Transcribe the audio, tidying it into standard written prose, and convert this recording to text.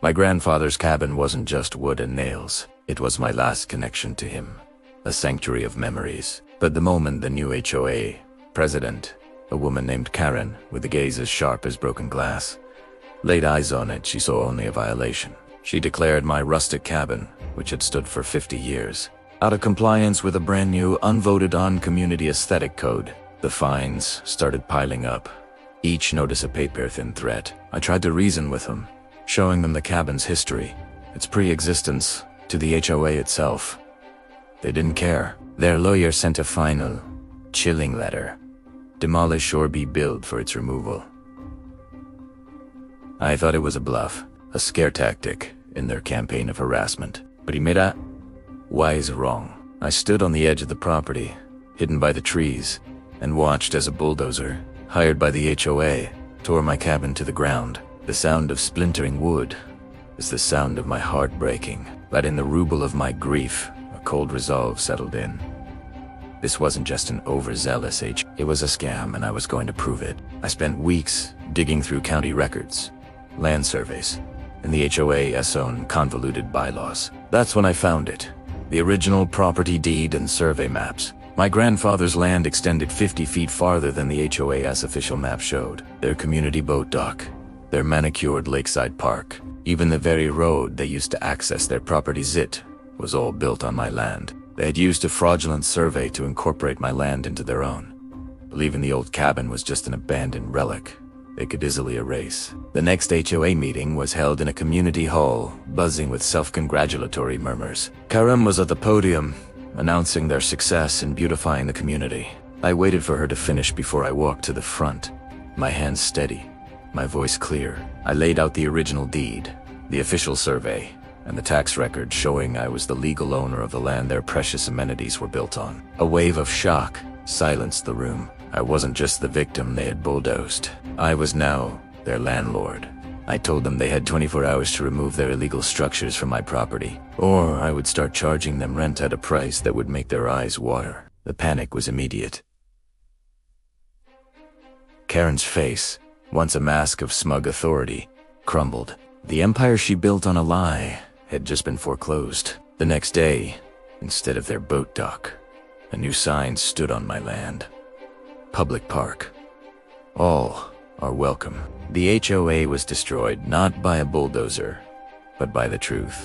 My grandfather's cabin wasn't just wood and nails. It was my last connection to him, a sanctuary of memories. But the moment the new HOA president, a woman named Karen, with a gaze as sharp as broken glass, laid eyes on it, she saw only a violation. She declared my rustic cabin, which had stood for 50 years, out of compliance with a brand new, unvoted-on community aesthetic code. The fines started piling up, each notice a paper-thin threat. I tried to reason with them, showing them the cabin's history, its pre-existence to the HOA itself. They didn't care. Their lawyer sent a final, chilling letter: demolish or be billed for its removal. I thought it was a bluff, a scare tactic in their campaign of harassment. But he made a wise wrong. I stood on the edge of the property, hidden by the trees, and watched as a bulldozer, hired by the HOA, tore my cabin to the ground. The sound of splintering wood is the sound of my heart breaking, but in the ruble of my grief, a cold resolve settled in. This wasn't just an overzealous it was a scam, and I was going to prove it. I spent weeks digging through county records, land surveys, and the HOA's own convoluted bylaws. That's when I found it. The original property deed and survey maps. My grandfather's land extended 50 feet farther than the HOA's official map showed. Their community boat dock, their manicured lakeside park, even the very road they used to access their property's was all built on my land. They had used a fraudulent survey to incorporate my land into their own, believing the old cabin was just an abandoned relic they could easily erase. The next HOA meeting was held in a community hall, buzzing with self-congratulatory murmurs. Karen was at the podium, announcing their success in beautifying the community. I waited for her to finish before I walked to the front, my hands steady, my voice clear. I laid out the original deed, the official survey, and the tax record showing I was the legal owner of the land their precious amenities were built on. A wave of shock silenced the room. I wasn't just the victim they had bulldozed. I was now their landlord. I told them they had 24 hours to remove their illegal structures from my property, or I would start charging them rent at a price that would make their eyes water. The panic was immediate. Karen's face, once a mask of smug authority, crumbled. The empire she built on a lie had just been foreclosed. The next day, instead of their boat dock, a new sign stood on my land. Public park. All are welcome. The HOA was destroyed not by a bulldozer, but by the truth.